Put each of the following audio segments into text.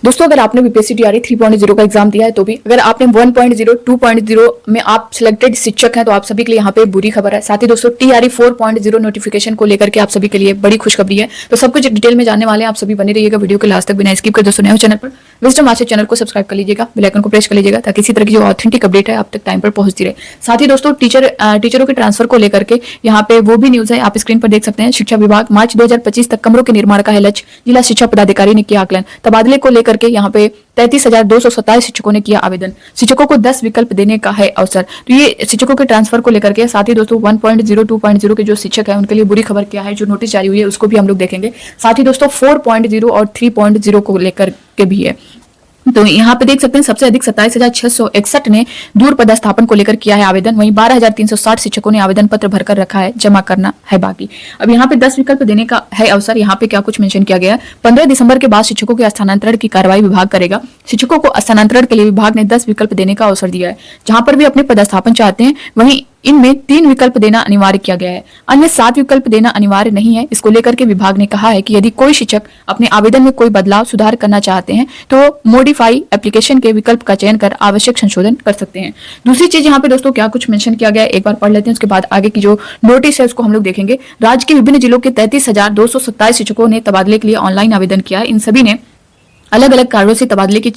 दोस्तों अगर आपने बीपीएससी टीआरई 3.0 का एग्जाम दिया है तो भी अगर आपने 1.0 2.0 में आप सिलेक्टेड शिक्षक हैं तो आप सभी के लिए यहाँ पे बुरी खबर है। साथ ही दोस्तों टीआरई 4.0 नोटिफिकेशन को लेकर के आप सभी के लिए बड़ी खुशखबरी है। तो सब कुछ डिटेल में जानने वाले हैं, आप सभी बने रहिएगा वीडियो के लास्ट तक बिना स्किप कर। दोस्तों नए चैनल पर विजडम आस्क चैनल को सब्सक्राइब कर लीजिएगा, बेल आइकन को प्रेस कर लीजिएगा ताकि इसी तरह की जो ऑथेंटिक अपडेट है आप तक टाइम पर पहुंचती रहे। साथ ही दोस्तों टीचरों के ट्रांसफर को लेकर के यहाँ पे वो भी न्यूज है, आप स्क्रीन पर देख सकते हैं। शिक्षा विभाग मार्च 2025 तक कमरों के निर्माण का है लक्ष्य, जिला शिक्षा पदाधिकारी ने किया आकलन। तबादले को लेकर के यहाँ पे 33,227 शिक्षकों ने किया आवेदन। शिक्षकों को 10 विकल्प देने का है अवसर। तो ये शिक्षकों के ट्रांसफर को लेकर के। साथ ही दोस्तों 1.0 2.0 के जो शिक्षक है उनके लिए बुरी खबर क्या है, जो नोटिस जारी हुई है उसको भी हम लोग देखेंगे। साथ ही दोस्तों 4.0 और 3.0 को लेकर के भी है। तो यहाँ पे देख सकते हैं सबसे अधिक 27,661 ने दूर पदस्थापन को लेकर किया है आवेदन। वहीं 12,360 शिक्षकों ने आवेदन पत्र भरकर रखा है, जमा करना है बाकी। अब यहाँ पे 10 विकल्प देने का है अवसर। यहाँ पे क्या कुछ मेंशन किया गया है। 15 दिसंबर के बाद शिक्षकों के स्थानांतरण की कार्रवाई विभाग करेगा। शिक्षकों को स्थानांतरण के लिए विभाग ने 10 विकल्प देने का अवसर दिया है। जहां पर भी अपने पदस्थापन चाहते हैं वहीं इनमें 3 विकल्प देना अनिवार्य किया गया है, अन्य 7 विकल्प देना अनिवार्य नहीं है। इसको लेकर के विभाग ने कहा है कि यदि कोई शिक्षक अपने आवेदन में कोई बदलाव सुधार करना चाहते हैं तो मॉडिफाई एप्लीकेशन के विकल्प का चयन कर आवश्यक संशोधन कर सकते हैं। दूसरी चीज यहाँ पे दोस्तों क्या कुछ मेंशन किया गया है एक बार पढ़ लेते हैं, उसके बाद आगे की जो नोटिस है उसको हम लोग देखेंगे। राज्य के विभिन्न जिलों के 33,227 शिक्षकों ने तबादले के लिए ऑनलाइन आवेदन किया है। इन सभी ने अलग अलग कारणों से तबादले की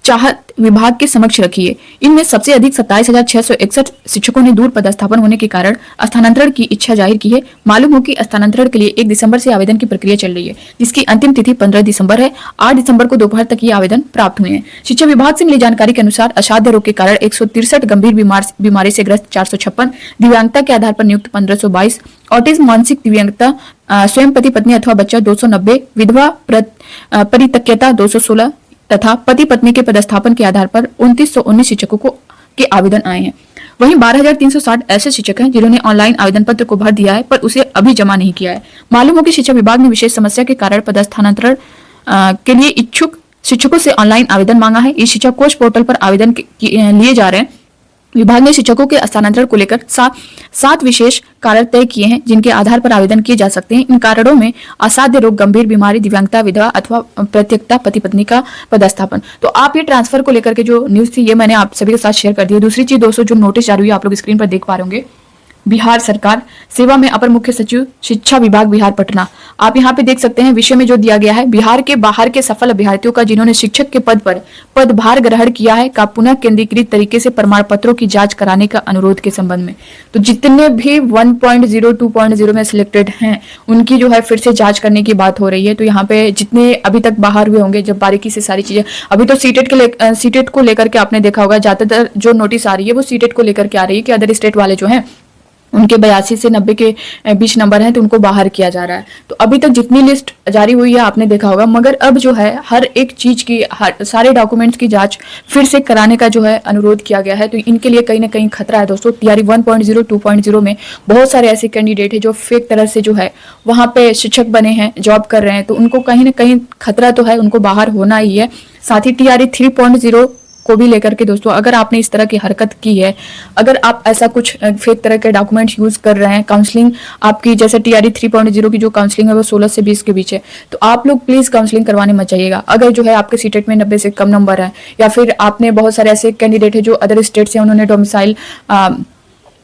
चाहत विभाग के समक्ष रखी है। इनमें सबसे अधिक 27,661 शिक्षकों ने दूर पदस्थापन होने के कारण स्थानांतरण की इच्छा जाहिर की है। मालूम हो कि स्थानांतरण के लिए 1 दिसंबर से आवेदन की प्रक्रिया चल रही है, जिसकी अंतिम तिथि 15 दिसंबर है। 8 दिसंबर को दोपहर तक ये आवेदन प्राप्त हुए हैं। शिक्षा विभाग से मिली जानकारी के अनुसार असाध्य रोग के कारण 163, गंभीर बीमारी से ग्रस्त 456, दिव्यांगता के आधार पर नियुक्त 1522, ऑटिज्म, मानसिक दिव्यांगता, स्वयं पति पत्नी अथवा बच्चा 290, विधवा परित्यक्ता 216 तथा पति पत्नी के पदस्थापन के आधार पर 2919 शिक्षकों के आवेदन आए हैं। वहीं 12,360 ऐसे शिक्षक हैं जिन्होंने ऑनलाइन आवेदन पत्र को भर दिया है पर उसे अभी जमा नहीं किया है। मालूम हो कि शिक्षा विभाग ने विशेष समस्या के कारण पदस्थानांतरण के लिए इच्छुक शिक्षकों से ऑनलाइन आवेदन मांगा है। इस शिक्षा कोष पोर्टल पर आवेदन लिए जा रहे हैं। विभाग ने शिक्षकों के स्थानांतरण को लेकर 7 विशेष कारण तय किए हैं जिनके आधार पर आवेदन किए जा सकते हैं। इन कारणों में असाध्य रोग, गंभीर बीमारी, दिव्यांगता, विधवा अथवा प्रत्यक्ता, पति पत्नी का पदस्थापन। तो आप ये ट्रांसफर को लेकर के जो न्यूज थी ये मैंने आप सभी के साथ शेयर कर दी है। दूसरी चीज दोस्तों जो नोटिस जारी हुई आप लोग स्क्रीन पर देख पा रहे होंगे, बिहार सरकार सेवा में अपर मुख्य सचिव शिक्षा विभाग बिहार पटना। आप यहाँ पे देख सकते हैं विषय में जो दिया गया है, बिहार के बाहर के सफल अभ्यर्थियों का जिन्होंने शिक्षक के पद पर पदभार ग्रहण किया है का पुनः केंद्रीकृत तरीके से प्रमाण पत्रों की जांच कराने का अनुरोध के संबंध में। तो जितने भी 1.0 2.0 में सिलेक्टेड हैं उनकी जो है फिर से जांच करने की बात हो रही है। तो यहाँ पे जितने अभी तक बाहर हुए होंगे जब बारीकी से सारी चीजें, अभी तो सीटेट को लेकर के आपने देखा होगा ज्यादातर जो नोटिस आ रही है वो सीटेट को लेकर के आ रही है कि अदर स्टेट वाले जो है उनके 82 से 90 के बीच नंबर हैं तो उनको बाहर किया जा रहा है। तो अभी तक जितनी लिस्ट जारी हुई है आपने देखा होगा, मगर अब जो है हर एक चीज की सारे डॉक्यूमेंट्स की जांच फिर से कराने का जो है अनुरोध किया गया है। तो इनके लिए कहीं ना कहीं खतरा है दोस्तों। टीआरई 1.0 2.0 में बहुत सारे ऐसे कैंडिडेट है जो फेक तरह से जो है वहां पे शिक्षक बने हैं, जॉब कर रहे हैं, तो उनको कहीं ना कहीं खतरा तो है, उनको बाहर होना ही है। साथ ही टीआरई 3.0 को भी लेकर के दोस्तों अगर आपने इस तरह की हरकत की है, अगर आप ऐसा कुछ फेक तरह के डॉक्यूमेंट्स यूज कर रहे हैं, काउंसलिंग आपकी जैसे टीआरई 3.0 की जो काउंसलिंग है वो 16 से 20 के बीच है, तो आप लोग प्लीज काउंसलिंग करवाने मत जाइएगा। अगर जो है आपके सीटेट में 90 से कम नंबर है या फिर आपने बहुत सारे ऐसे कैंडिडेट है जो अदर स्टेट से उन्होंने डोमिसाइल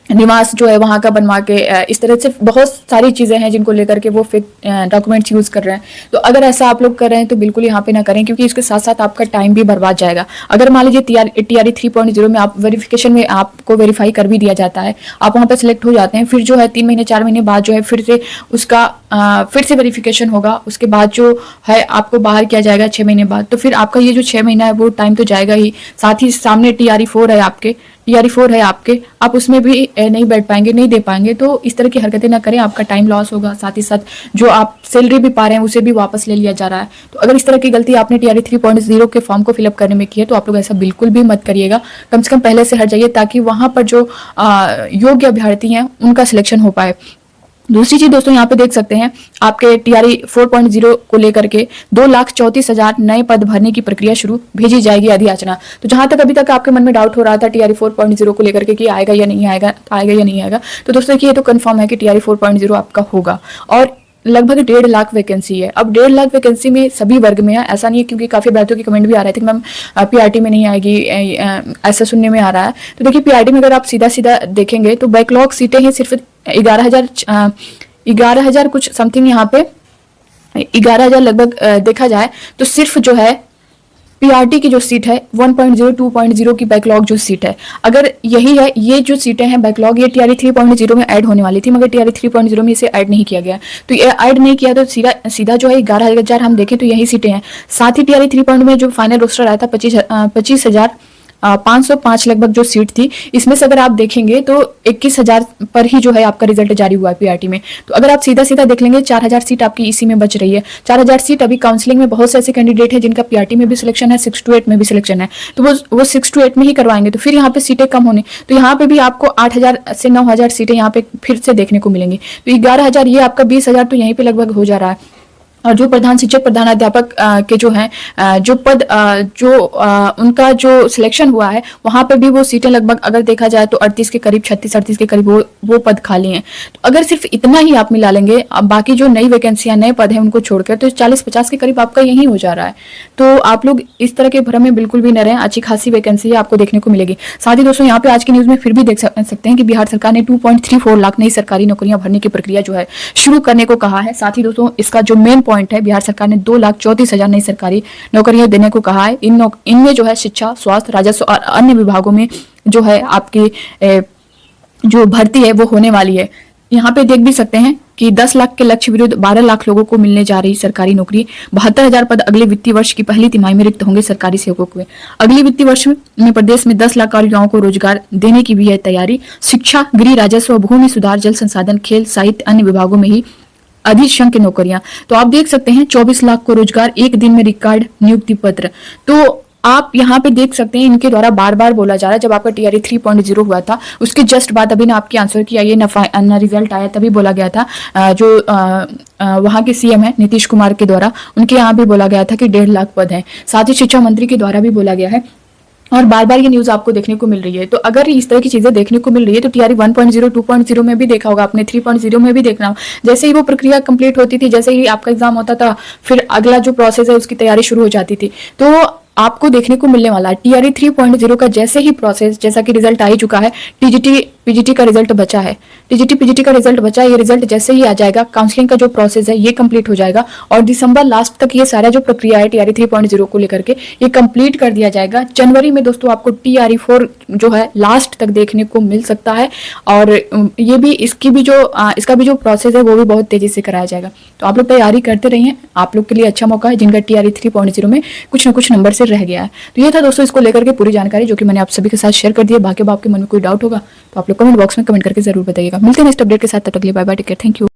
निवास जो है वहां का बनवा के इस तरह से बहुत सारी चीजें हैं जिनको लेकर के वो फेक डॉक्यूमेंट्स यूज कर रहे हैं। तो अगर ऐसा आप लोग कर रहे हैं तो बिल्कुल यहाँ पे ना करें, क्योंकि इसके साथ साथ आपका टाइम भी बर्बाद जाएगा। अगर मान लीजिए टीआरई 3.0 में आप वेरिफिकेशन में आपको वेरीफाई कर भी दिया जाता है, आप वहां पे सिलेक्ट हो जाते हैं, फिर जो है 3 महीने 4 महीने बाद जो है फिर से उसका फिर से वेरिफिकेशन होगा, उसके बाद जो है आपको बाहर किया जाएगा 6 महीने बाद, तो फिर आपका ये जो 6 महीना है वो टाइम तो जाएगा ही। साथ ही सामने टीआरई 4 है आपके, आप उसमें भी नहीं बैठ पाएंगे, नहीं दे पाएंगे। तो इस तरह की हरकतें ना करें, आपका टाइम लॉस होगा, साथ ही साथ जो आप सैलरी भी पा रहे हैं उसे भी वापस ले लिया जा रहा है। तो अगर इस तरह की गलती आपने टीआरई 3.0 के फॉर्म को फिलअप करने में की है तो आप लोग ऐसा बिल्कुल भी मत करिएगा। कम से कम पहले से हट जाइए ताकि वहां पर जो योग्य अभ्यर्थी हैं उनका सिलेक्शन हो पाए। दूसरी चीज दोस्तों यहाँ पे देख सकते हैं आपके टीआरई 4.0 को लेकर के 2,34,000 नए पद भरने की प्रक्रिया शुरू, भेजी जाएगी अधियाचना। तो जहां तक अभी तक आपके मन में डाउट हो रहा था टीआरई 4.0 को लेकर के कि आएगा या नहीं आएगा, तो दोस्तों ये तो कंफर्म है कि टीआरई 4.0 आपका होगा। और लगभग 1.5 लाख वैकेंसी है। अब 1.5 लाख वैकेंसी में सभी वर्ग में है, ऐसा नहीं है, क्योंकि काफी अभ्यर्थियों की कमेंट भी आ रहे थे कि मैम पीआरटी में नहीं आएगी, ऐसा सुनने में आ रहा है। तो देखिए पीआरटी में अगर आप सीधा सीधा देखेंगे तो बैकलॉग सीटें हैं सिर्फ 11,000 कुछ समथिंग, यहाँ पे 11,000 लगभग देखा जाए तो सिर्फ जो है पीआरटी की जो सीट है 1.0 2.0 की बैकलॉग जो सीट है, अगर यही है, ये जो सीटें हैं बैकलॉग, ये टीआरई 3.0 में ऐड होने वाली थी, मगर टीआरई 3.0 में इसे ऐड नहीं किया गया। तो ये ऐड नहीं किया तो सीधा जो है 11,000 हम देखें तो यही सीटें हैं। साथ ही टीआरई 3.0 में जो फाइनल रोस्टर आया था 25,505 लगभग जो सीट थी, इसमें से अगर आप देखेंगे तो 21,000 पर ही जो है आपका रिजल्ट जारी हुआ है पीआरटी में। तो अगर आप सीधा सीधा देख लेंगे 4,000 सीट आपकी इसी में बच रही है। 4,000 सीट अभी काउंसलिंग में बहुत से ऐसे कैंडिडेट हैं जिनका पीआरटी में भी सिलेक्शन है, 6 to 8 में भी सिलेक्शन है, तो वो 6 to 8 में ही करवाएंगे, तो फिर यहाँ पे सीटें कम होने, तो यहाँ पे भी आपको 8,000 से 9,000 सीटें यहाँ पे फिर से देखने को मिलेंगी। तो 11,000 ये आपका 20,000 तो यहीं पे लगभग हो जा रहा है। और जो प्रधान शिक्षक प्रधानाध्यापक के जो हैं जो पद उनका जो सिलेक्शन हुआ है वहां पर भी वो सीटें लगभग अगर देखा जाए तो 38 के करीब, 36-38 के करीब वो पद खाली हैं। तो अगर सिर्फ इतना ही आप मिला लेंगे, अब बाकी जो नई वैकेंसियां नए पद हैं उनको छोड़कर, तो 40-50 के करीब आपका यही हो जा रहा है। तो आप लोग इस तरह के भ्रम में बिल्कुल भी न रहें, अच्छी खासी वैकेंसी आपको देखने को मिलेगी। साथ ही दोस्तों यहाँ पे आज की न्यूज में फिर भी देख सकते हैं कि बिहार सरकार ने 2.34 लाख नई सरकारी नौकरियां भरने की प्रक्रिया जो है शुरू करने को कहा है। साथ ही दोस्तों इसका जो मेन पॉइंट है, बिहार सरकार ने 2,34,000 नई सरकारी नौकरियां देने को कहा है। इनमें जो है शिक्षा, स्वास्थ्य, राजस्व और अन्य विभागों में जो है आपकी जो भर्ती है वो होने वाली है। यहाँ पे देख भी सकते हैं कि 10 लाख के लक्ष्य विरुद्ध 12 लाख लोगों को मिलने जा रही सरकारी नौकरी। 72,000 पद अगले वित्तीय वर्ष की पहली तिमाही में रिक्त होंगे सरकारी सेवकों के। अगले वित्तीय वर्ष में प्रदेश में 10 लाख और युवाओं को रोजगार देने की भी है तैयारी। शिक्षा, गृह, राजस्व, भूमि सुधार, जल संसाधन, खेल, साहित्य, अन्य विभागों में ही अधिशंख्य नौकरियां। तो आप देख सकते हैं 24 लाख को रोजगार, एक दिन में रिकॉर्ड नियुक्ति पत्र। तो आप यहाँ पे देख सकते हैं इनके द्वारा बार बार बोला जा रहा है, जब आपका टीआरई 3.0 हुआ था उसके जस्ट बाद अभी ना आपकी आंसर किया ये ना रिजल्ट आया, तभी बोला गया था जो वहां के सीएम है नीतीश कुमार के द्वारा, उनके यहाँ भी बोला गया था कि 1.5 लाख पद हैं। साथ ही शिक्षा मंत्री के द्वारा भी बोला गया है और बार बार ये न्यूज आपको देखने को मिल रही है। तो अगर इस तरह की चीजें देखने को मिल रही है तो टीआरई 1.0 2.0 में भी देखा होगा आपने, 3.0 में भी देखना, जैसे ही वो प्रक्रिया कंप्लीट होती थी, जैसे ही आपका एग्जाम होता था, फिर अगला जो प्रोसेस है उसकी तैयारी शुरू हो जाती थी। तो आपको देखने को मिलने वाला है टीआरई 3.0 का जैसे ही प्रोसेस, जैसा कि रिजल्ट आ ही चुका है, टीजीटी पीजीटी का रिजल्ट बचा है, टीजीटी पीजीटी का रिजल्ट बचा है, ये रिजल्ट जैसे ही आ जाएगा, काउंसलिंग का जो प्रोसेस है ये कंप्लीट हो जाएगा और दिसंबर लास्ट तक ये सारा जो प्रक्रिया है टीआरई 3.0 को लेकर के ये कंप्लीट कर दिया जाएगा। जनवरी में दोस्तों आपको टीआरई 4 जो है लास्ट तक देखने को मिल सकता है और ये भी इसका भी जो प्रोसेस है वो भी बहुत तेजी से कराया जाएगा। तो आप लोग तैयारी करते रहिए, आप लोग के लिए अच्छा मौका है जिनका टीआरई 3.0 में कुछ ना कुछ नंबर से रह गया है। तो ये था दोस्तों इसको लेकर के पूरी जानकारी जो कि मैंने आप सभी के साथ शेयर कर दी है। बाकी आपके मन में कोई डाउट होगा तो आप लोग कमेंट बॉक्स में कमेंट करके जरूर बताइएगा। मिलते हैं नेक्स्ट अपडेट के साथ, तब तक के लिए bye bye, take care, thank you.